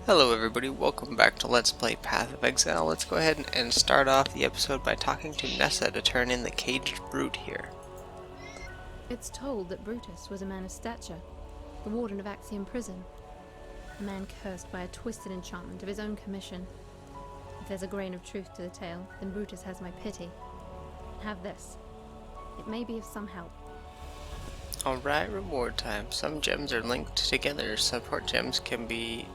Hello everybody, welcome back to Let's Play Path of Exile. Let's go ahead and start off the episode by talking to Nessa to turn in the caged brute here. It's told that Brutus was a man of stature, the Warden of Axiom prison. A man cursed by a twisted enchantment of his own commission. If there's a grain of truth to the tale, then Brutus has my pity. Have this. It may be of some help. Alright, reward time. Some gems are linked together. Support gems can be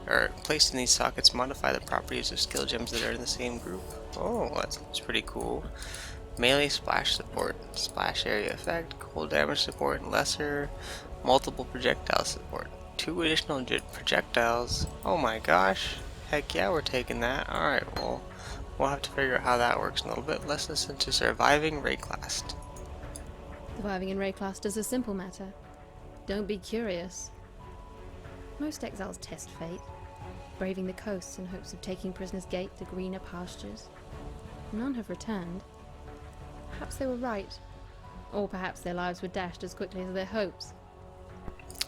placed in these sockets, modify the properties of skill gems that are in the same group. Oh, that's pretty cool. Melee splash support, splash area effect, cold damage support, lesser, multiple projectile support. 2 additional projectiles. Oh my gosh. Heck yeah, we're taking that. Alright, well, we'll have to figure out how that works in a little bit. Let's listen to Surviving Rayclast. Surviving in Rayclast is a simple matter. Don't be curious. Most exiles test fate, braving the coasts in hopes of taking Prisoner's Gate to greener pastures. None have returned. Perhaps they were right, or perhaps their lives were dashed as quickly as their hopes.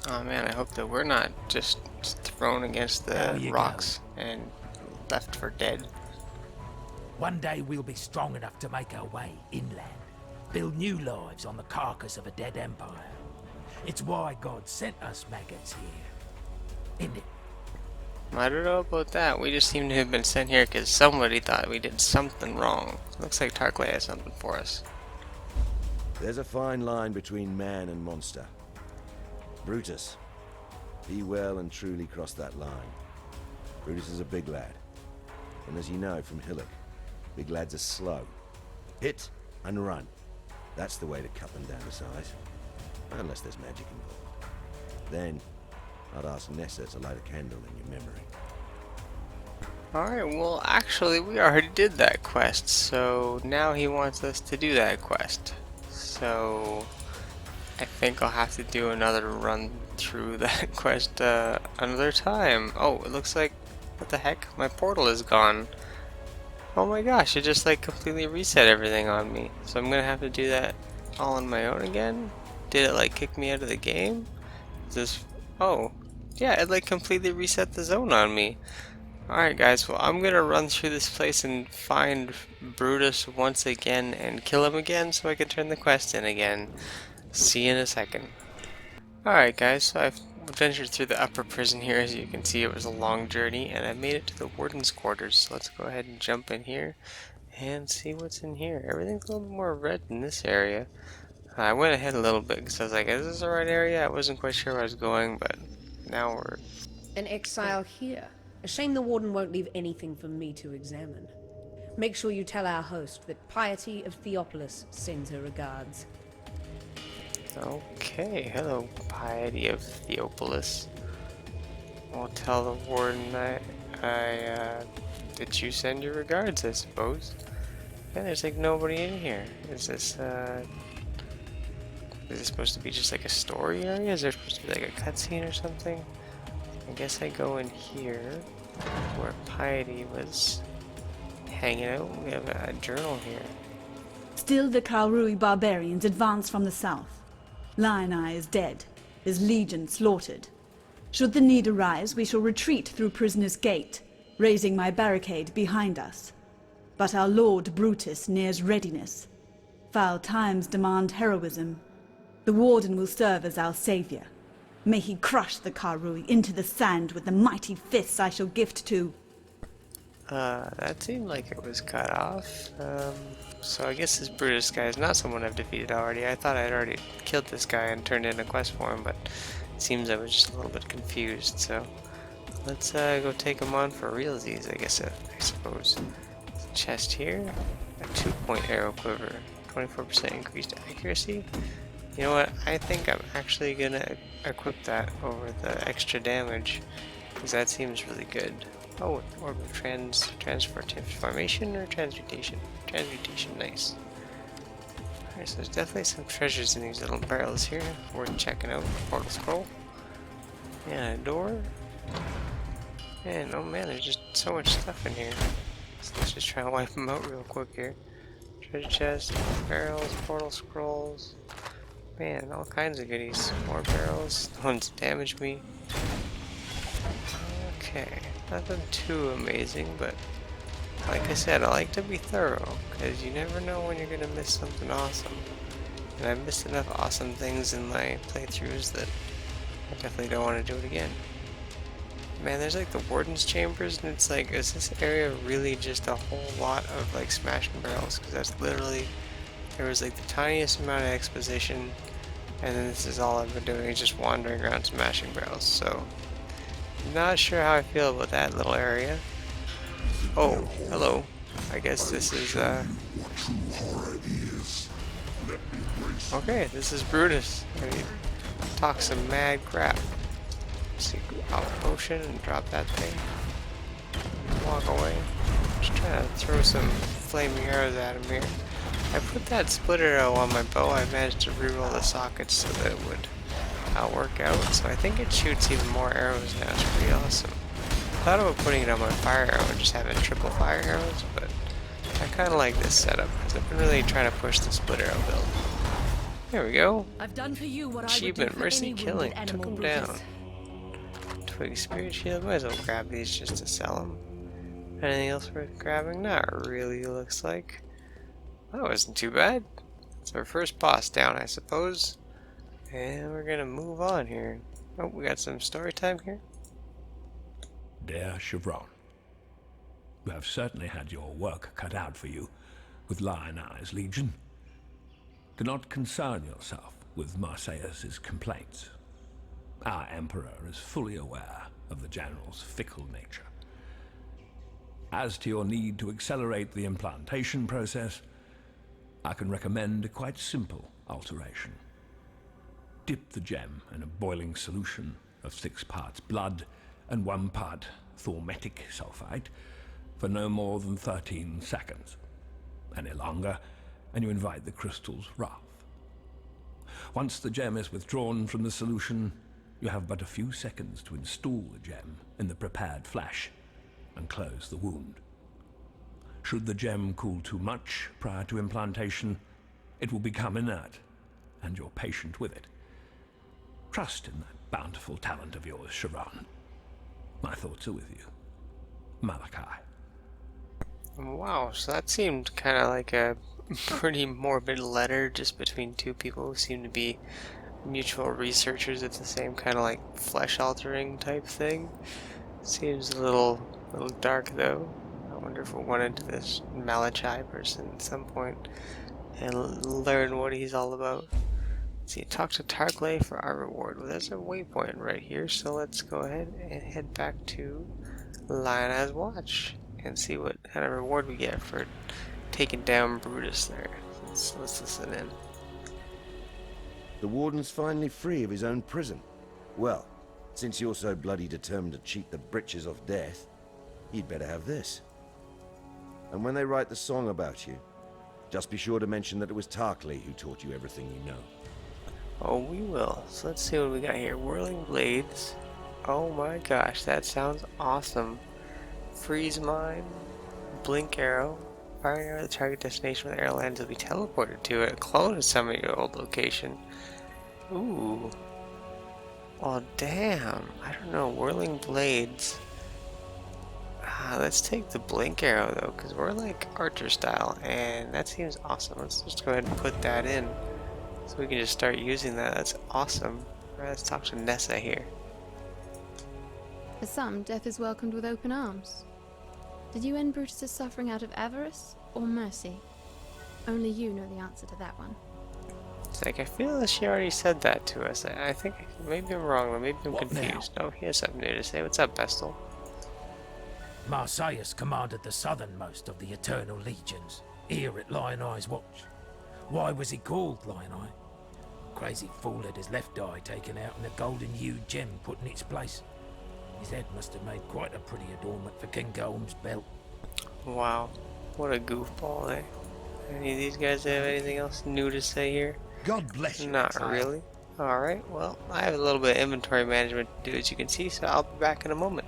Oh man, I hope that we're not just thrown against the rocks and left for dead. One day we'll be strong enough to make our way inland. Build new lives on the carcass of a dead empire. It's why God sent us maggots here. Isn't it? I don't know about that. We just seem to have been sent here because somebody thought we did something wrong. Looks like Tarkley has something for us. There's a fine line between man and monster. Brutus, be well and truly cross that line. Brutus is a big lad. And as you know from Hillock, big lads are slow. Hit and run. That's the way to cut them down to size. Unless there's magic involved. Then, I'd ask Nessa to light a candle in your memory. Alright, well actually we already did that quest, so now he wants us to do that quest. So, I think I'll have to do another run through that quest another time. Oh, it looks like, what the heck? My portal is gone. Oh my gosh, it just like completely reset everything on me. So I'm gonna have to do that all on my own again? Did it like kick me out of the game? Oh, yeah, it like completely reset the zone on me. Alright guys, well I'm gonna run through this place and find Brutus once again and kill him again so I can turn the quest in again. See you in a second. Alright guys, so I've ventured through the upper prison here. As you can see, it was a long journey and I made it to the Warden's quarters. So let's go ahead and jump in here and see what's in here. Everything's a little bit more red in this area. I went ahead a little bit because I was like, is this the right area? I wasn't quite sure where I was going, but now we're... An exile here. A shame the Warden won't leave anything for me to examine. Make sure you tell our host that Piety of Theopolis sends her regards. Okay, hello, Piety of Theopolis. I'll tell the Warden that did you send your regards, I suppose. Yeah, there's like nobody in here. Is this supposed to be just like a story area? Is there supposed to be like a cutscene or something? I guess I go in here, where Piety was hanging out. We have a journal here. Still the Karui barbarians advance from the south. Iany is dead, his legion slaughtered. Should the need arise, we shall retreat through Prisoner's Gate, raising my barricade behind us. But our lord Brutus nears readiness. Foul times demand heroism. The Warden will serve as our savior. May he crush the Karui into the sand with the mighty fists I shall gift to... That seemed like it was cut off. So I guess this Brutus guy is not someone I've defeated already. I thought I'd already killed this guy and turned in a quest for him, but it seems I was just a little bit confused, so let's go take him on for realsies, I suppose. Chest here, a 2-point arrow quiver, 24% increased accuracy. You know what, I think I'm actually gonna equip that over the extra damage, because that seems really good. Oh, orb of transformation or transmutation? Transmutation, nice. Alright, so there's definitely some treasures in these little barrels here. Worth checking out. Portal scroll. And a door. And oh man, there's just so much stuff in here. So let's just try and wipe them out real quick here. Treasure chest, barrels, portal scrolls. Man, all kinds of goodies. More barrels. The ones that damage me. Okay, nothing too amazing, but like I said, I like to be thorough, because you never know when you're gonna miss something awesome. And I've missed enough awesome things in my playthroughs that I definitely don't want to do it again. Man, there's like the Warden's chambers, and it's like, is this area really just a whole lot of like smash and barrels? Because that's literally, there was like the tiniest amount of exposition, and then this is all I've been doing, is just wandering around smashing barrels. So, not sure how I feel about that little area. Oh, hello. I guess this is, okay, this is Brutus. He talks some mad crap. See, pop a potion and drop that thing. Walk away. Just trying to throw some flaming arrows at him here. I put that split arrow on my bow. I managed to reroll the sockets so that it would work out. So I think it shoots even more arrows now. It's pretty awesome. I thought about putting it on my fire arrow and just having triple fire arrows, but I kind of like this setup because I've been really trying to push the split arrow build. There we go. I've done for you what Achievement, I would do for mercy any killing. wounded Took animal, him Brutus. down. Twig spirit shield. Might as well grab these just to sell them. Anything else worth grabbing? Not really, looks like. That wasn't too bad. It's our first boss down, I suppose. And we're gonna move on here. Oh, we got some story time here. Dear Chevron, you have certainly had your work cut out for you with Lionized Legion. Do not concern yourself with Marseilles' complaints. Our Emperor is fully aware of the General's fickle nature. As to your need to accelerate the implantation process, I can recommend a quite simple alteration. Dip the gem in a boiling solution of 6 parts blood and 1 part thormetic sulfite for no more than 13 seconds. Any longer, and you invite the crystal's wrath. Once the gem is withdrawn from the solution, you have but a few seconds to install the gem in the prepared flesh and close the wound. Should the gem cool too much prior to implantation, it will become inert, and you're patient with it. Trust in that bountiful talent of yours, Chevron. My thoughts are with you. Malachi. Wow, so that seemed kind of like a pretty morbid letter just between two people who seem to be mutual researchers of the same kind of like flesh altering type thing. Seems a little dark though. I wonder if we'll run into this Malachi person at some point and learn what he's all about. Let's see, talk to Tarkley for our reward. Well, there's a waypoint right here, so let's go ahead and head back to Lionized Watch and see what kind of reward we get for taking down Brutus there. Let's listen in. The Warden's finally free of his own prison. Well, since you're so bloody determined to cheat the britches of death, you'd better have this. And when they write the song about you, just be sure to mention that it was Tarkley who taught you everything you know. Oh, we will. So let's see what we got here. Whirling Blades. Oh my gosh, that sounds awesome. Freeze Mine. Blink Arrow. Firing arrow, the target destination where the arrow lands will be teleported to it. A clone of some of your old location. Ooh. Oh, damn. I don't know. Whirling Blades. Let's take the Blink Arrow, though, because we're like Archer style, and that seems awesome. Let's just go ahead and put that in, so we can just start using that. That's awesome. Alright, let's talk to Nessa here. For some, death is welcomed with open arms. Did you end Brutus' suffering out of avarice or mercy? Only you know the answer to that one. It's like, I feel that she already said that to us. I think maybe I'm wrong, or maybe I'm What confused. Oh, he has something new to say. What's up, Bestel? Marseilles commanded the southernmost of the Eternal Legions, here at Lionized Watch. Why was he called Lioni? Crazy fool had his left eye taken out and a golden-hued gem put in its place. His head must have made quite a pretty adornment for King Golm's belt. Wow, what a goofball, eh? Any of these guys have anything else new to say here? God bless you. Not Exile. really. Alright, well, I have a little bit of inventory management to do, as you can see, so I'll be back in a moment.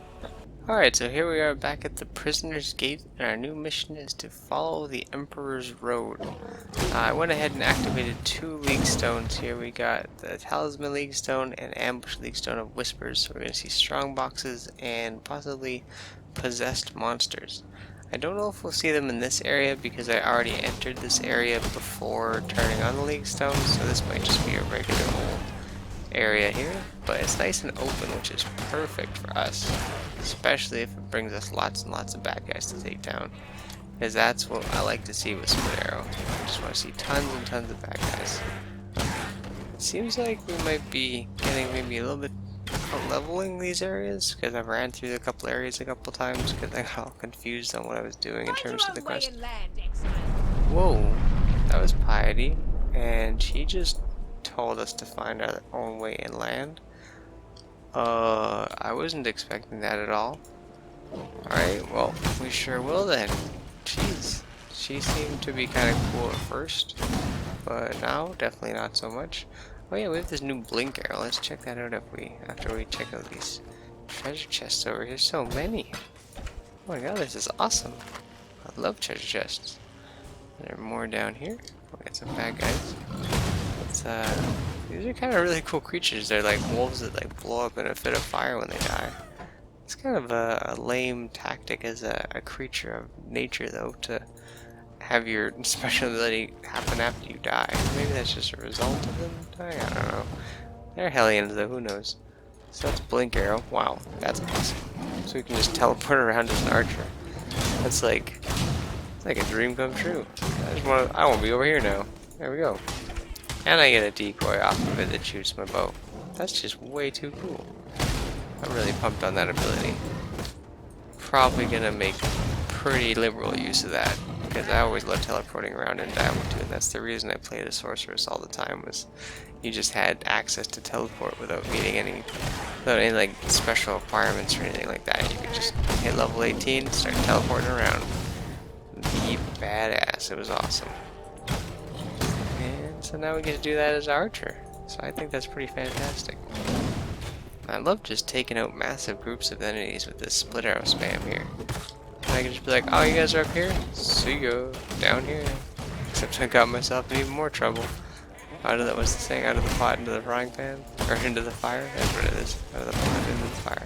Alright, so here we are back at the Prisoner's Gate, and our new mission is to follow the Emperor's Road. I went ahead and activated 2 League Stones here. We got the Talisman League Stone and Ambush League Stone of Whispers, so we're going to see strong boxes and possibly possessed monsters. I don't know if we'll see them in this area because I already entered this area before turning on the League Stones, so this might just be a regular old area here, but it's nice and open, which is perfect for us, especially if it brings us lots and lots of bad guys to take down, because that's what I like to see with Split Arrow. I just want to see tons and tons of bad guys. It seems like we might be getting maybe a little bit of leveling these areas, because I ran through a couple areas a couple times because I got all confused on what I was doing in terms of the quest. Whoa, that was Piety, and she just told us to find our own way inland. I wasn't expecting that at all. Alright, well, we sure will then. Jeez, she seemed to be kind of cool at first, but now definitely not so much. Oh yeah, we have this new blink arrow. Let's check that out after we check out these treasure chests over here. So many. Oh my god, this is awesome. I love treasure chests. There are more down here. We got some bad guys. These are kind of really cool creatures. They're like wolves that like blow up in a fit of fire when they die. It's kind of a lame tactic as a creature of nature, though, to have your special ability happen after you die. Maybe that's just a result of them dying. I don't know. They're Hellions, though. Who knows? So that's Blink Arrow. Wow, that's awesome. So we can just teleport around as an archer. That's like a dream come true. I won't be over here now. There we go. And I get a decoy off of it that shoots my bow. That's just way too cool. I'm really pumped on that ability. Probably gonna make pretty liberal use of that, because I always love teleporting around in Diablo 2, and that's the reason I played a sorceress all the time, was you just had access to teleport without needing any like special requirements or anything like that. You could just hit level 18 and start teleporting around. Be badass. It was awesome. So now we get to do that as Archer. So I think that's pretty fantastic. I love just taking out massive groups of enemies with this split arrow spam here. And I can just be like, oh, you guys are up here? See ya. Down here. Except I got myself in even more trouble. Out of the, what's the saying? Out of the pot into the frying pan? Or into the fire? That's what it is. Out of the pot into the fire.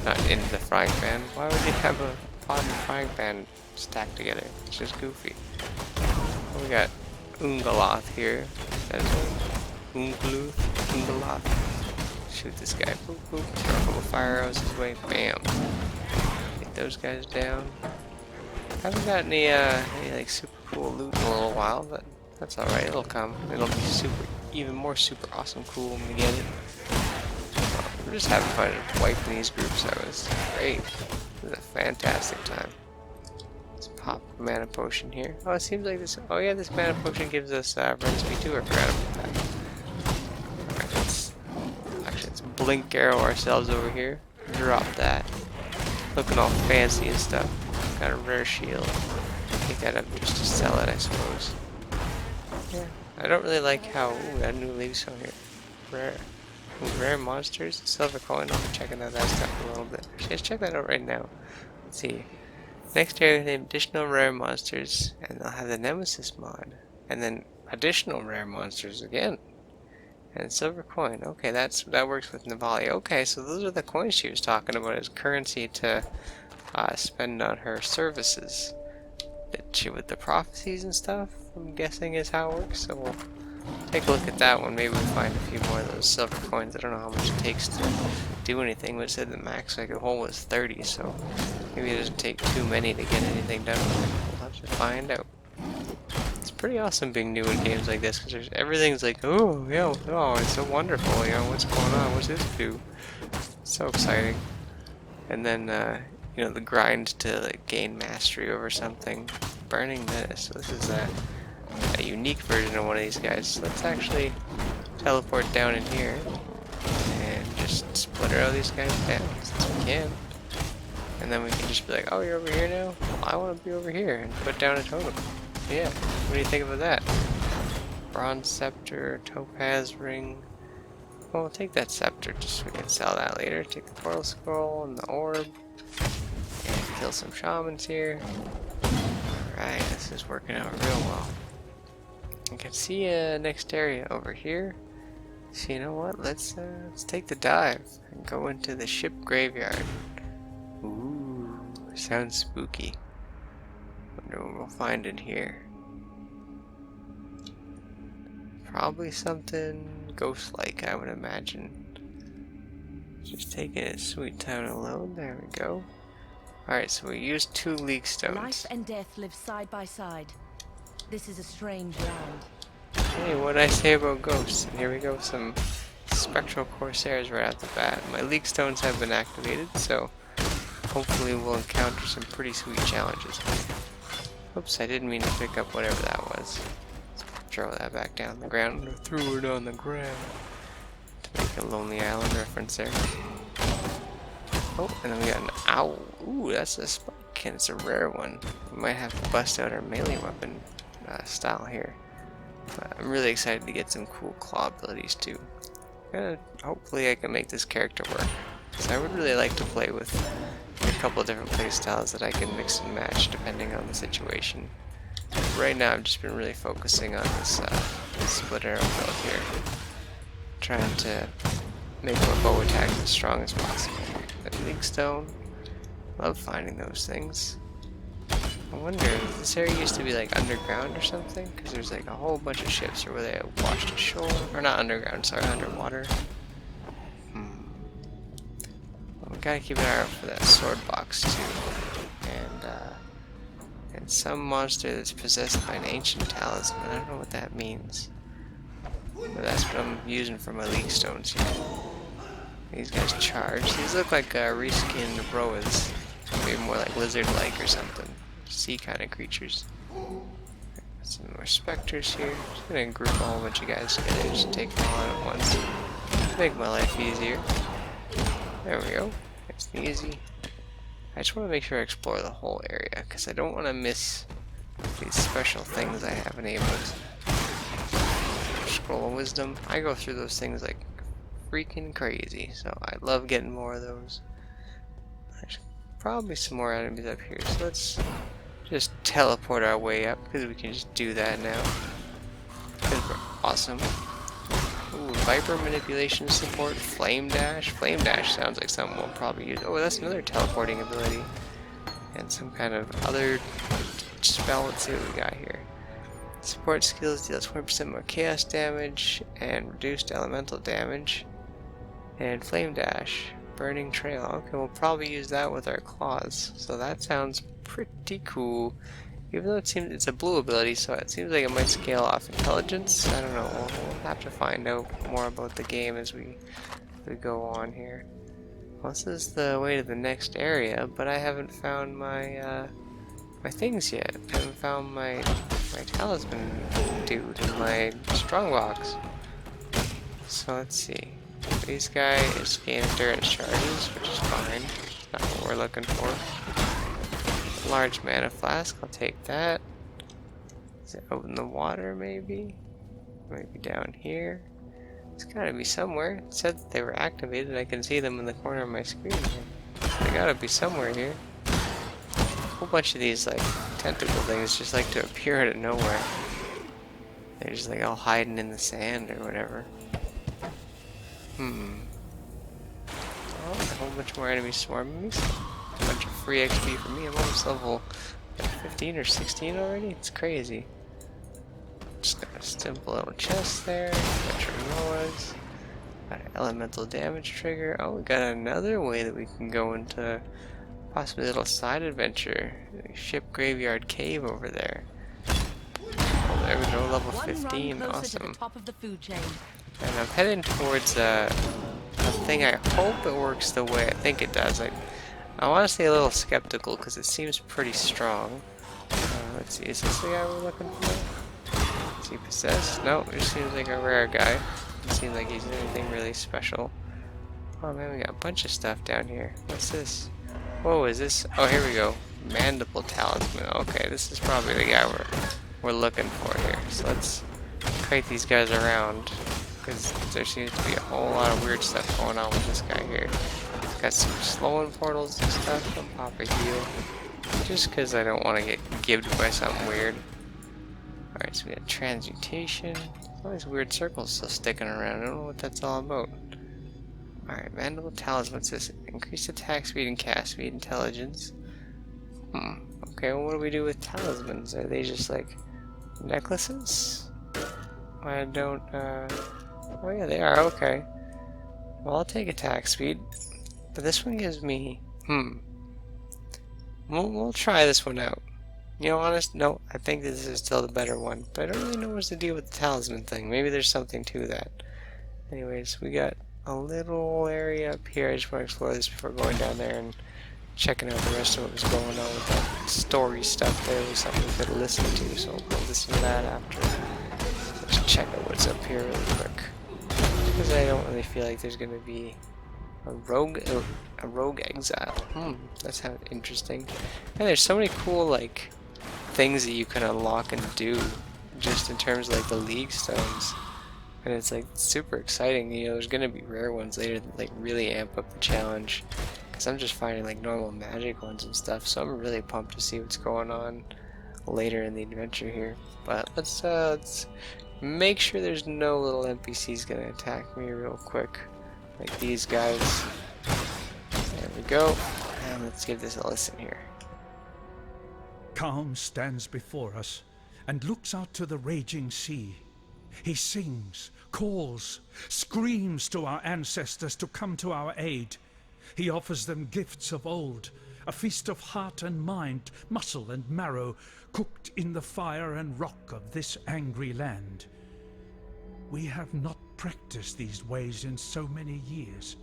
Not into the frying pan. Why would you have a pot and frying pan stacked together? It's just goofy. Well, we got Ungoloth here. That's Ungoloth. Shoot this guy. Boop, boop. Throw a couple fire arrows his way. Bam. Get those guys down. Haven't got any like super cool loot in a little while, but that's alright. It'll come. It'll be even more super awesome cool when we get it. We're just having fun wiping these groups. That was great. It was a fantastic time. Let's pop a mana potion here. Oh, it seems like this. Oh yeah, this mana potion gives us run speed too. I forgot about that. Alright, let's blink arrow ourselves over here. Drop that. Looking all fancy and stuff. Got a rare shield. Take that up just to sell it, I suppose. Yeah, I don't really like how. Ooh, we got a new league stone here. Rare monsters, silver coin. I'll be checking out that stuff a little bit. Actually, let's check that out right now. Let's see. Next area, they have additional rare monsters, and they'll have the Nemesis mod, and then additional rare monsters again, and silver coin. Okay, that works with Navali. Okay, so those are the coins she was talking about as currency to spend on her services. That she with the prophecies and stuff, I'm guessing is how it works. So we'll take a look at that one. Maybe we'll find a few more of those silver coins. I don't know how much it takes to do anything, but it said the max like a hole was 30, so maybe it doesn't take too many to get anything done. We'll have to find out. It's pretty awesome being new in games like this, because everything's like, oh, yeah, oh, it's so wonderful, you know, what's going on, what's this do? It's so exciting. And then, you know, the grind to like, gain mastery over something. Burning Menace. So this is a unique version of one of these guys. So let's actually teleport down in here and just split arrow these guys down since we can. And then we can just be like, oh, you're over here now? Well, I want to be over here and put down a totem. So yeah, what do you think about that? Bronze Scepter, Topaz Ring. Well, we'll take that Scepter just so we can sell that later. Take the Portal Scroll and the Orb. Kill some shamans here. Alright, this is working out real well. I can see a next area over here. So you know what? Let's take the dive and go into the ship graveyard. Ooh, sounds spooky. Wonder what we'll find in here. Probably something ghost-like, I would imagine. Just taking a sweet time to load. There we go. Alright, so we used 2 leak stones. Life and death live side by side. This is a strange land. Hey, what did I say about ghosts? And here we go, some spectral corsairs right out the bat. My leak stones have been activated, so hopefully we'll encounter some pretty sweet challenges. Oops, I didn't mean to pick up whatever that was. Let's throw that back down the ground. Or threw it on the ground. To make a Lonely Island reference there. Oh, and then we got an owl. Ooh, that's a spike, and it's a rare one. We might have to bust out our melee weapon style here. But I'm really excited to get some cool claw abilities too. Hopefully I can make this character work. So I would really like to play with a couple of different play styles that I can mix and match depending on the situation. Right now I've just been really focusing on this split arrow build here. Trying to make my bow attack as strong as possible. That leak stone. Love finding those things. I wonder if this area used to be like underground or something, because there's like a whole bunch of ships or where they washed ashore, or not underground, sorry, underwater. Well, we gotta keep an eye out for that sword box too, and some monster that's possessed by an ancient talisman. I don't know what that means, but that's what I'm using for my leak stones here. These guys charge. These look like reskinned Roas, maybe more like lizard-like or something. Sea kind of creatures. Some more specters here. Just gonna group a whole bunch of guys together, just take them all on at once. Make my life easier. There we go. Nice and easy. I just want to make sure I explore the whole area, because I don't want to miss these special things I have enabled. Scroll of Wisdom. I go through those things like freaking crazy, so I love getting more of those. There's probably some more enemies up here, so let's just teleport our way up, because we can just do that now. Because we're awesome. Ooh, Viper manipulation support, Flame Dash. Flame Dash sounds like something we'll probably use. Oh, that's another teleporting ability. And some kind of other spell. Let's see what we got here. Support skills deals 20% more chaos damage and reduced elemental damage. And Flame Dash. Burning Trail. Okay, we'll probably use that with our claws. So that sounds pretty cool. Even though it seems it's a blue ability, so it seems like it might scale off intelligence. I don't know. We'll have to find out more about the game as we go on here. Well, this is the way to the next area, but I haven't found my my things yet. I haven't found my talisman dude in my strongbox. So let's see. These guys gain endurance charges, which is fine. Not what we're looking for. Large mana flask, I'll take that. Is it out in the water maybe? Maybe down here. It's gotta be somewhere. It said that they were activated. I can see them in the corner of my screen here. They gotta be somewhere here. A whole bunch of these like tentacle things just like to appear out of nowhere. They're just like all hiding in the sand or whatever. Oh, a whole bunch more enemies swarming me. A bunch of free XP for me. I'm almost level 15 or 16 already. It's crazy. Just got a simple little chest there. A bunch of Noahs. Got an elemental damage trigger. Oh, we got another way that we can go into possibly a little side adventure. Ship graveyard cave over there. Oh, there we go. Level 15. Awesome. To the top of the food chain. And I'm heading towards a thing I hope it works the way I think it does. I want to stay a little skeptical because it seems pretty strong. Let's see, is this the guy we're looking for? Is he possessed? No, it just seems like a rare guy. Doesn't seem like he's anything really special. Oh man, we got a bunch of stuff down here. What's this? Whoa, is this? Oh, here we go. Mandible Talisman. Okay, this is probably the guy we're looking for here. So let's kite these guys around, because there seems to be a whole lot of weird stuff going on with this guy here. Got some slowing portals and stuff. I'll pop a heal. Just because I don't want to get gibbed by something weird. Alright, so we got transmutation. All these weird circles still sticking around. I don't know what that's all about. Alright, Mandible Talisman. What's this? Increased attack speed and cast speed, intelligence. Okay, well, what do we do with talismans? Are they just like necklaces? I don't, oh yeah, they are, okay. Well, I'll take attack speed. But this one gives me, We'll try this one out. You know, honest, no, I think this is still the better one. But I don't really know what's the deal with the talisman thing. Maybe there's something to that. Anyways, we got a little area up here. I just want to explore this before going down there and checking out the rest of what was going on with that story stuff there. Was something we could listen to, so we'll listen to that after. Let's check out what's up here really quick. Because I don't really feel like there's going to be a rogue exile. That sounds interesting. And there's so many cool, like, things that you can unlock and do just in terms of, like, the League Stones. And it's, like, super exciting. You know, there's going to be rare ones later that, like, really amp up the challenge. Because I'm just finding, like, normal magic ones and stuff. So I'm really pumped to see what's going on later in the adventure here. But let's make sure there's no little NPCs going to attack me real quick. Like these guys. There we go. And let's give this a listen here. Calm stands before us and looks out to the raging sea. He sings, calls, screams to our ancestors to come to our aid. He offers them gifts of old, a feast of heart and mind, muscle and marrow, cooked in the fire and rock of this angry land. We have not practiced these ways in so many years.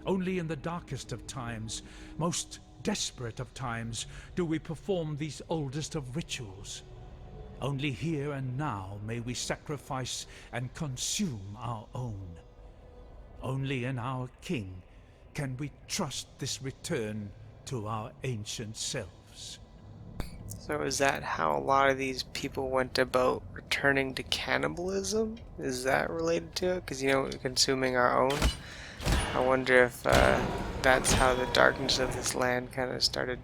Only in the darkest of times, most desperate of times, do we perform these oldest of rituals. Only here and now may we sacrifice and consume our own. Only in our King can we trust this return to our ancient selves. So is that how a lot of these people went about returning to cannibalism? Is that related to it? Because, you know, consuming our own? I wonder if that's how the darkness of this land kind of started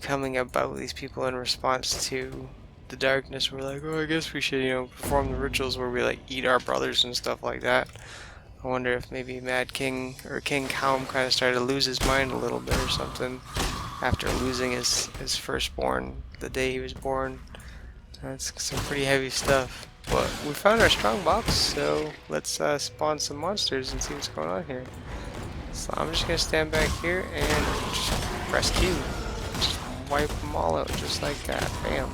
coming about. These people in response to the darkness were like, oh, I guess we should, you know, perform the rituals where we, like, eat our brothers and stuff like that. I wonder if maybe Mad King or King Calm kind of started to lose his mind a little bit or something after losing his firstborn the day he was born. That's some pretty heavy stuff. But we found our strong box, so let's spawn some monsters and see what's going on here. So I'm just gonna stand back here and just press Q. Just wipe them all out just like that. Bam.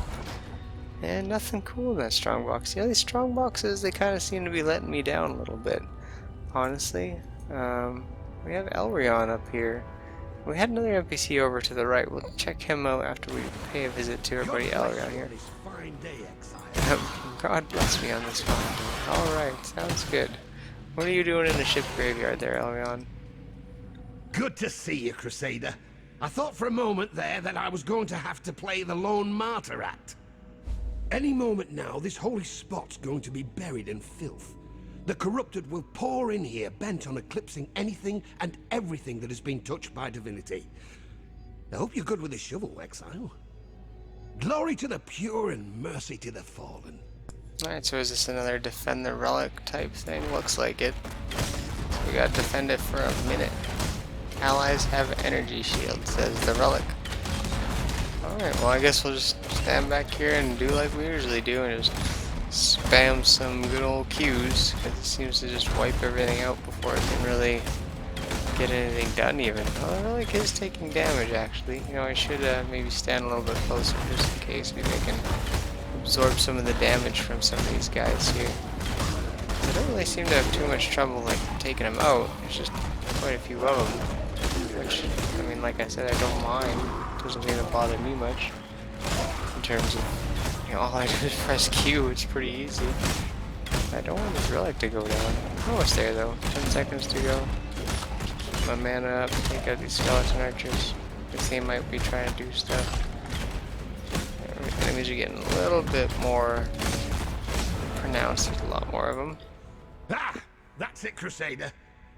And nothing cool in that strong box. You know, these strong boxes, they kind of seem to be letting me down a little bit. Honestly, we have Elrion up here. We had another NPC over to the right. We'll check him out after we pay a visit to our buddy Elrion here. God bless me on this one. Alright, sounds good. What are you doing in the ship graveyard there, Elrion? Good to see you, Crusader. I thought for a moment there that I was going to have to play the lone martyr act. Any moment now, this holy spot's going to be buried in filth. The corrupted will pour in here, bent on eclipsing anything and everything that has been touched by divinity. I hope you're good with the shovel, Exile. Glory to the pure and mercy to the fallen. Alright, so is this another defend the relic type thing? Looks like it. So we gotta defend it for a minute. Allies have energy shield, says the relic. Alright, well I guess we'll just stand back here and do like we usually do and just spam some good old Qs, because it seems to just wipe everything out before it can really get anything done even. Well, the relic is taking damage actually. You know, I should maybe stand a little bit closer just in case. Maybe I can absorb some of the damage from some of these guys here. I don't really seem to have too much trouble like taking them out. There's just quite a few of them, which, I mean, like I said, I don't mind. It doesn't seem to bother me much in terms of, you know, all I do is press Q. It's pretty easy. I don't want this relic to go down. Almost there though. 10 seconds to go. Keep my mana up. Take out these skeleton archers. Because they might be trying to do stuff. Enemies are getting a little bit more pronounced. There's a lot more of them. Ah! That's it, Crusader.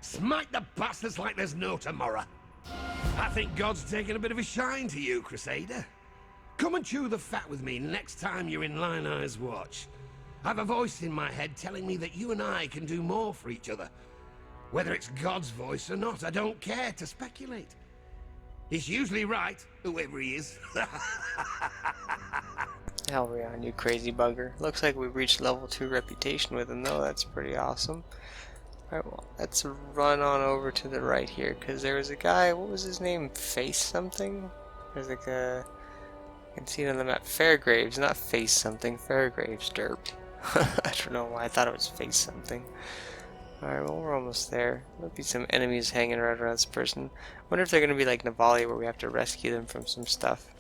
Smite the bastards like there's no tomorrow. I think God's taken a bit of a shine to you, Crusader. Come and chew the fat with me next time you're in Iany's watch. I've a voice in my head telling me that you and I can do more for each other. Whether it's God's voice or not, I don't care to speculate. He's usually right, whoever he is. Hell we on, you crazy bugger. Looks like we've reached level 2 reputation with him though, that's pretty awesome. Alright, well, let's run on over to the right here, because there was a guy, what was his name? Face something? There's like a... I can see it on the map. Fairgraves, not Face something. Fairgraves, derp. I don't know why I thought it was Face something. Alright, well we're almost there. There'll be some enemies hanging right around this person. Wonder if they're going to be like Navali, where we have to rescue them from some stuff.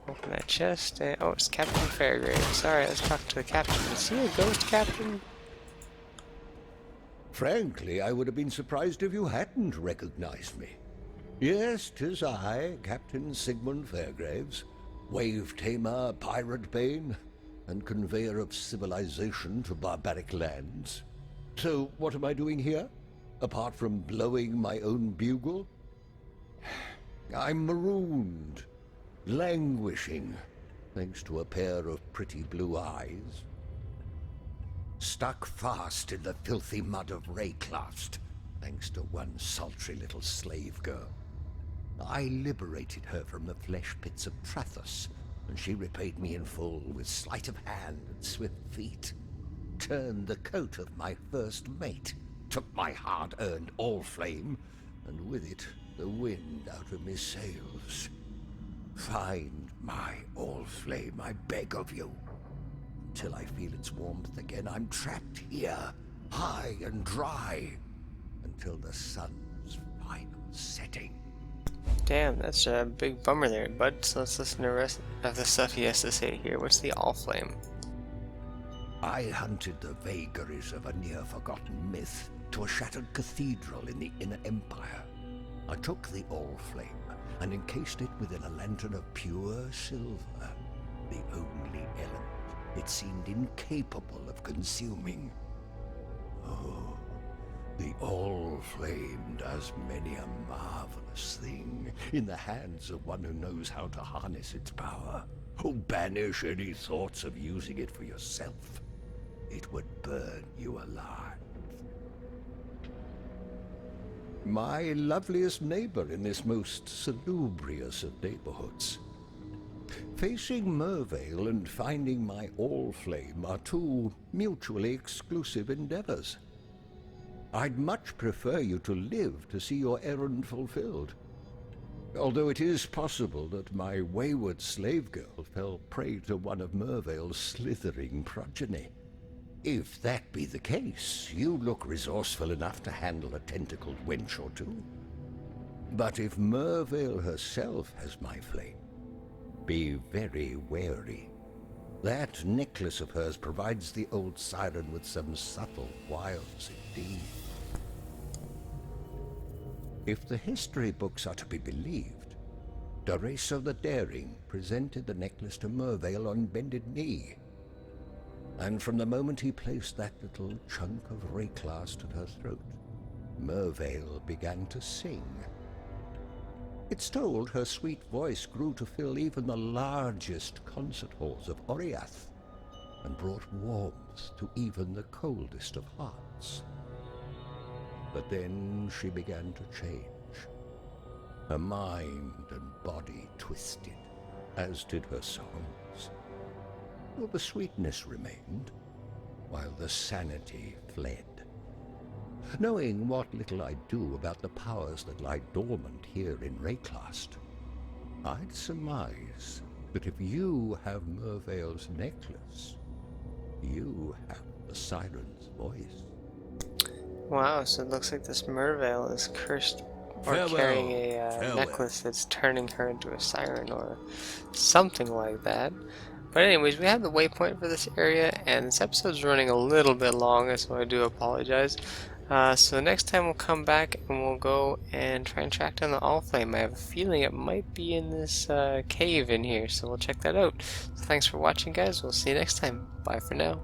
Open that chest, and... oh, it's Captain Fairgraves. Alright, let's talk to the captain. Is he a ghost captain? Frankly, I would have been surprised if you hadn't recognized me. Yes, 'tis I, Captain Sigmund Fairgraves, wave-tamer, pirate bane, and conveyor of civilization to barbaric lands. So, what am I doing here, apart from blowing my own bugle? I'm marooned, languishing, thanks to a pair of pretty blue eyes. Stuck fast in the filthy mud of Rayclast, thanks to one sultry little slave girl. I liberated her from the flesh pits of Trathos, and she repaid me in full with sleight of hand and swift feet. Turned the coat of my first mate, took my hard-earned all-flame, and with it the wind out of me sails. Find my all-flame, I beg of you. Until I feel its warmth again, I'm trapped here, high and dry, until the sun's final setting. Damn, that's a big bummer there, bud. So let's listen to the rest of the stuff he has to say here. What's the All-Flame? I hunted the vagaries of a near-forgotten myth to a shattered cathedral in the Inner Empire. I took the All-Flame and encased it within a lantern of pure silver, the only element it seemed incapable of consuming. Oh, the All-Flame does many a marvelous thing in the hands of one who knows how to harness its power. Oh, banish any thoughts of using it for yourself. It would burn you alive. My loveliest neighbor in this most salubrious of neighborhoods. Facing Mervale and finding my All-Flame are two mutually exclusive endeavors. I'd much prefer you to live to see your errand fulfilled. Although it is possible that my wayward slave girl fell prey to one of Mervale's slithering progeny. If that be the case, you look resourceful enough to handle a tentacled wench or two. But if Mervale herself has my flame, be very wary. That necklace of hers provides the old siren with some subtle wiles indeed. If the history books are to be believed, Doreso the Daring presented the necklace to Mervale on bended knee. And from the moment he placed that little chunk of Rayclast at her throat, Mervale began to sing. It's told her sweet voice grew to fill even the largest concert halls of Oriath, and brought warmth to even the coldest of hearts. But then she began to change. Her mind and body twisted, as did her songs. Well, the sweetness remained, while the sanity fled. Knowing what little I do about the powers that lie dormant here in Rayclast, I'd surmise that if you have Mervale's necklace, you have the siren's voice. Wow, so it looks like this Mervale is cursed or Farewell. carrying a Farewell. necklace that's turning her into a siren or something like that. But anyways, we have the waypoint for this area, and this episode's running a little bit long, so I do apologize. So next time we'll come back and we'll go and try and track down the All-Flame. I have a feeling it might be in this cave in here, so we'll check that out. So thanks for watching, guys. We'll see you next time. Bye for now.